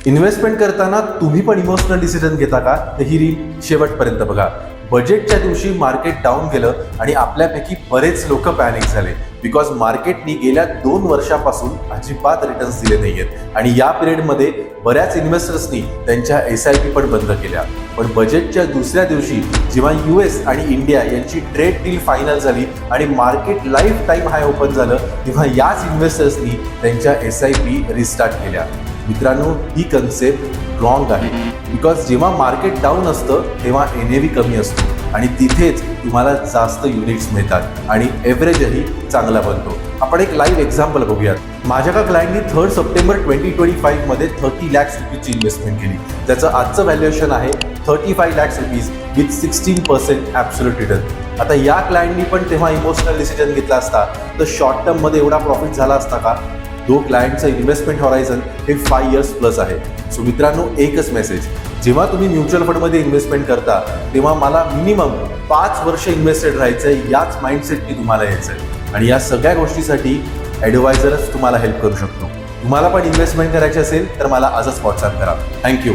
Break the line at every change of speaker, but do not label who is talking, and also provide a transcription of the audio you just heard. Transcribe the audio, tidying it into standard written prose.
Investment करताना तुम्ही पण इमोशनल डिसिजन घेता का? तर ही रील शेवटपर्यंत बघा. बजेटच्या दिवशी मार्केट डाऊन गेलं आणि आपल्यापैकी बरेच लोक पॅनिक झाले बिकॉज मार्केटनी गेल्या 2 वर्षापासून अजिबात रिटर्न्स दिले नाहीयेत आणि या पिरियडमध्ये बऱ्याच इन्व्हेस्टर्सनी त्यांच्या SIP पण बंद केल्या. पण बजेटच्या दुसऱ्या दिवशी जेव्हा US आणि इंडिया यांची ट्रेड डील फायनल झाली आणि मार्केट लाईफ टाईम हाय ओपन झालं, तेव्हा याच इन्व्हेस्टर्सनी त्यांच्या SIP रिस्टार्ट केल्या. मित्रांनो, ही कन्सेप्ट रॉंग आहे बिकॉज जेव्हा मार्केट डाऊन असतं तेव्हा NAV कमी असतो आणि तिथेच तुम्हाला जास्त युनिट्स मिळतात आणि एव्हरेजही चांगला बनतो. आपण एक लाईव्ह एक्झाम्पल बघूयात. माझ्या का क्लायंटनी 3 सप्टेंबर 2025 मध्ये 30 लाख रुपीची इन्व्हेस्टमेंट केली. त्याचं आजचं व्हॅल्युएशन आहे 35 lakh rupees with 16% absolute return. आता या क्लायंटनी पण तेव्हा इमोशनल डिसिजन घेतला असता तर शॉर्ट टर्म मध्ये एवढा प्रॉफिट झाला असता का? तो क्लायंटचं इन्व्हेस्टमेंट हॉरायझन हे 5 इयर्स प्लस आहे. सो मित्रांनो, एकच मेसेज, जेव्हा तुम्ही म्युच्युअल फंडमध्ये इन्व्हेस्टमेंट करता तेव्हा मला मिनिमम 5 वर्ष इन्व्हेस्टेड राहायचंय, याच माइंडसेटनी तुम्हाला यायचंय आणि या सगळ्या गोष्टीसाठी ॲडवायझरच तुम्हाला हेल्प करू शकतो. तुम्हाला पण इन्व्हेस्टमेंट करायची असेल तर मला आजच व्हॉट्सअप करा. थँक्यू.